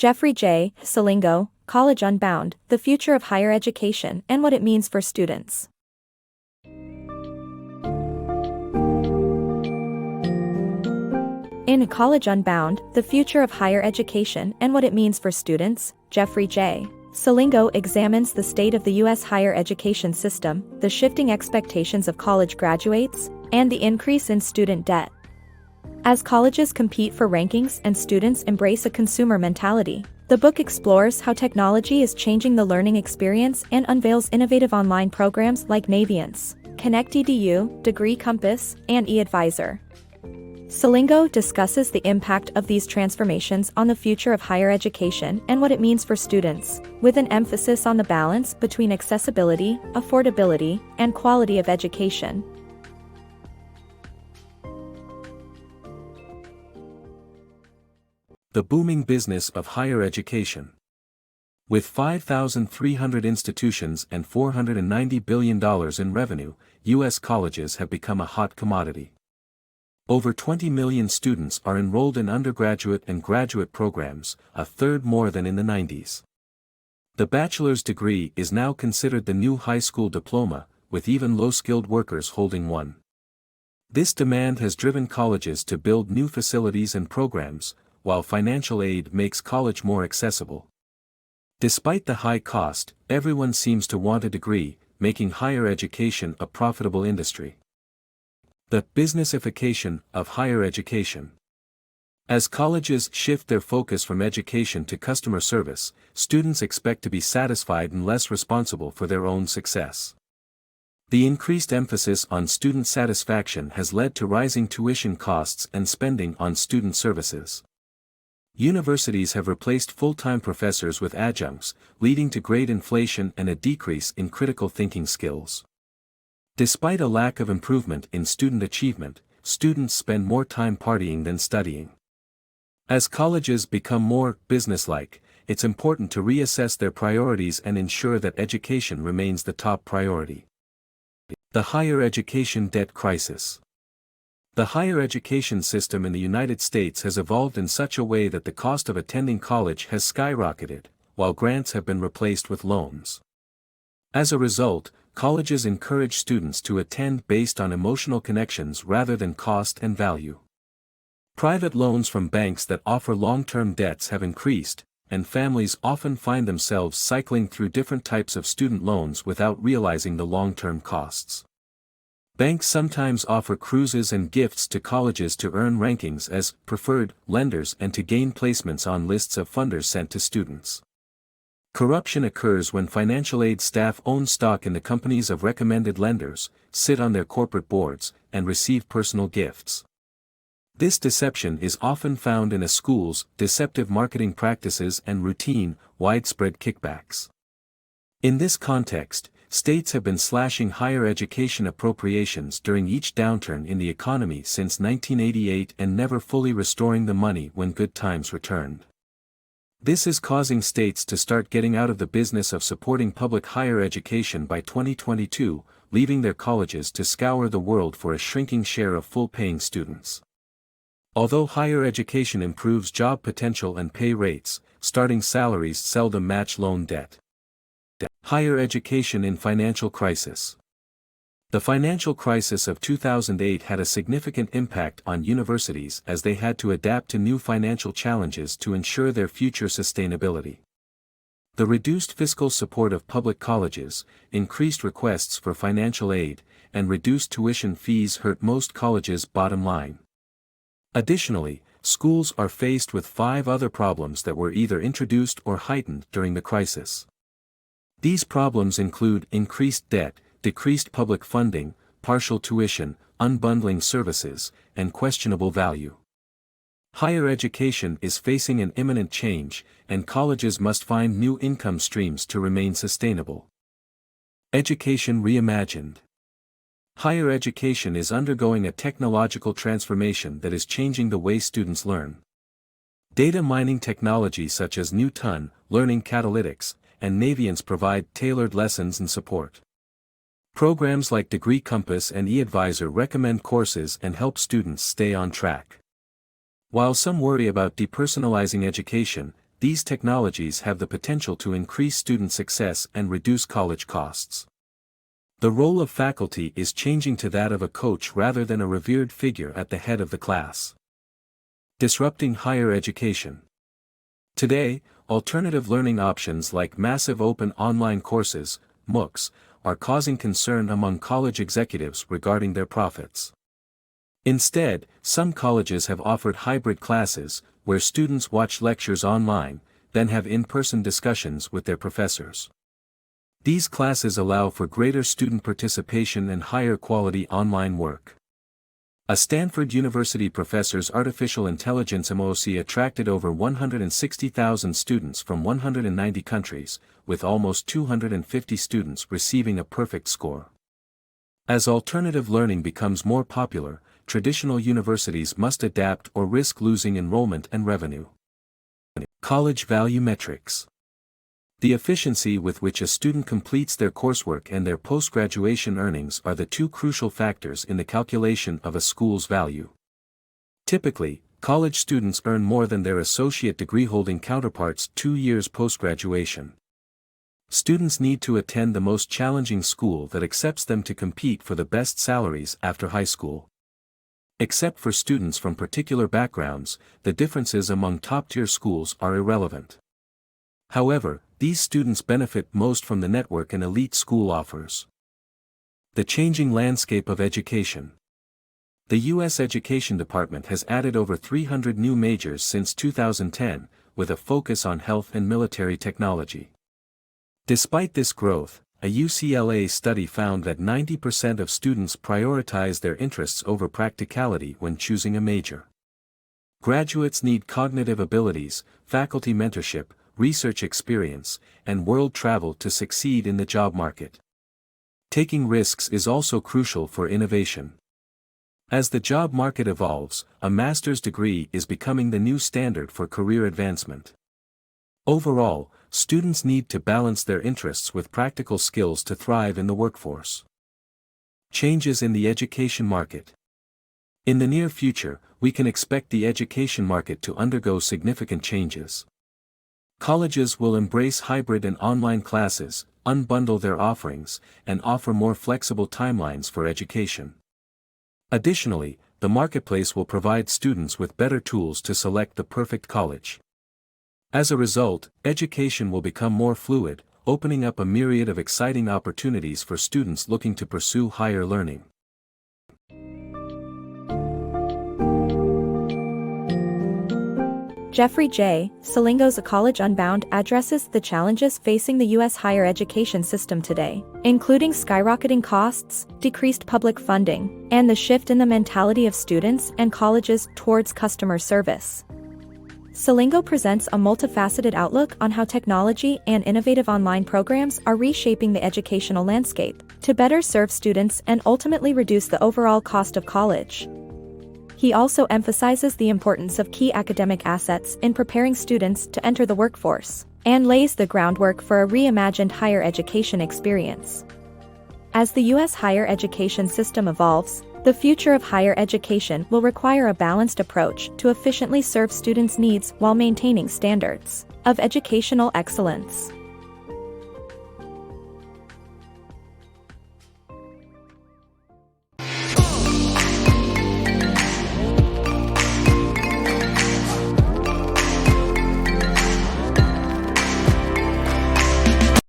JeffreyJSelingo, College Unbound, The Future of Higher Education and What It Means for Students. In College Unbound, The Future of Higher Education and What It Means for Students, JeffreyJSelingo examines the state of the U.S. higher education system, the shifting expectations of college graduates, and the increase in student debt. As colleges compete for rankings and students embrace a consumer mentality, the book explores how technology is changing the learning experience and unveils innovative online programs like Naviance, ConnectEDU, Degree Compass, and eAdvisor. Selingo discusses the impact of these transformations on the future of higher education and what it means for students, with an emphasis on the balance between accessibility, affordability, and quality of education. The booming business of higher education. With 5,300 institutions and $490 billion in revenue, U.S. colleges have become a hot commodity. Over 20 million students are enrolled in undergraduate and graduate programs, a third more than in the 90s. The bachelor's degree is now considered the new high school diploma, with even low-skilled workers holding one. This demand has driven colleges to build new facilities and programs, while financial aid makes college more accessible. Despite the high cost, everyone seems to want a degree, making higher education a profitable industry. The business-ification of higher education. As colleges shift their focus from education to customer service, students expect to be satisfied and less responsible for their own success. The increased emphasis on student satisfaction has led to rising tuition costs and spending on student services. Universities have replaced full-time professors with adjuncts, leading to grade inflation and a decrease in critical thinking skills. Despite a lack of improvement in student achievement, students spend more time partying than studying. As colleges become more business-like, it's important to reassess their priorities and ensure that education remains the top priority. The higher education debt crisis. The higher education system in the United States has evolved in such a way that the cost of attending college has skyrocketed, while grants have been replaced with loans. As a result, colleges encourage students to attend based on emotional connections rather than cost and value. Private loans from banks that offer long-term debts have increased, and families often find themselves cycling through different types of student loans without realizing the long-term costs. Banks sometimes offer cruises and gifts to colleges to earn rankings as preferred lenders and to gain placements on lists of funders sent to students. Corruption occurs when financial aid staff own stock in the companies of recommended lenders, sit on their corporate boards, and receive personal gifts. This deception is often found in a school's deceptive marketing practices and routine, widespread kickbacks. In this context, states have been slashing higher education appropriations during each downturn in the economy since 1988 and never fully restoring the money when good times returned. This is causing states to start getting out of the business of supporting public higher education by 2022, leaving their colleges to scour the world for a shrinking share of full-paying students. Although higher education improves job potential and pay rates, starting salaries seldom match loan debt. Higher education in financial crisis. The financial crisis of 2008 had a significant impact on universities as they had to adapt to new financial challenges to ensure their future sustainability. The reduced fiscal support of public colleges, increased requests for financial aid, and reduced tuition fees hurt most colleges' bottom line. Additionally, schools are faced with 5 other problems that were either introduced or heightened during the crisis. These problems include increased debt, decreased public funding, partial tuition, unbundling services, and questionable value. Higher education is facing an imminent change, and colleges must find new income streams to remain sustainable. Education reimagined. Higher education is undergoing a technological transformation that is changing the way students learn. Data mining technology such as Newton, learning catalytics, and Naviance provide tailored lessons and support. Programs like Degree Compass and eAdvisor recommend courses and help students stay on track. While some worry about depersonalizing education, these technologies have the potential to increase student success and reduce college costs. The role of faculty is changing to that of a coach rather than a revered figure at the head of the class. Disrupting higher education. Today, alternative learning options like massive open online courses, MOOCs, are causing concern among college executives regarding their profits. Instead, some colleges have offered hybrid classes, where students watch lectures online, then have in-person discussions with their professors. These classes allow for greater student participation and higher quality online work. A Stanford University professor's artificial intelligence MOOC attracted over 160,000 students from 190 countries, with almost 250 students receiving a perfect score. As alternative learning becomes more popular, traditional universities must adapt or risk losing enrollment and revenue. College value metrics. The efficiency with which a student completes their coursework and their post-graduation earnings are the two crucial factors in the calculation of a school's value. Typically, college students earn more than their associate degree-holding counterparts 2 years post-graduation. Students need to attend the most challenging school that accepts them to compete for the best salaries after high school. Except for students from particular backgrounds, the differences among top-tier schools are irrelevant. However, these students benefit most from the network an elite school offers. The changing landscape of education. The U.S. Education Department has added over 300 new majors since 2010, with a focus on health and military technology. Despite this growth, a UCLA study found that 90% of students prioritize their interests over practicality when choosing a major. Graduates need cognitive abilities, faculty mentorship, research experience, and world travel to succeed in the job market. Taking risks is also crucial for innovation. As the job market evolves, a master's degree is becoming the new standard for career advancement. Overall, students need to balance their interests with practical skills to thrive in the workforce. Changes in the education market. In the near future, we can expect the education market to undergo significant changes. Colleges will embrace hybrid and online classes, unbundle their offerings, and offer more flexible timelines for education. Additionally, the marketplace will provide students with better tools to select the perfect college. As a result, education will become more fluid, opening up a myriad of exciting opportunities for students looking to pursue higher learning. JeffreyJSelingo's College Unbound addresses the challenges facing the U.S. higher education system today, including skyrocketing costs, decreased public funding, and the shift in the mentality of students and colleges towards customer service. Selingo presents a multifaceted outlook on how technology and innovative online programs are reshaping the educational landscape to better serve students and ultimately reduce the overall cost of college. He also emphasizes the importance of key academic assets in preparing students to enter the workforce, and lays the groundwork for a reimagined higher education experience. As the U.S. higher education system evolves, the future of higher education will require a balanced approach to efficiently serve students' needs while maintaining standards of educational excellence.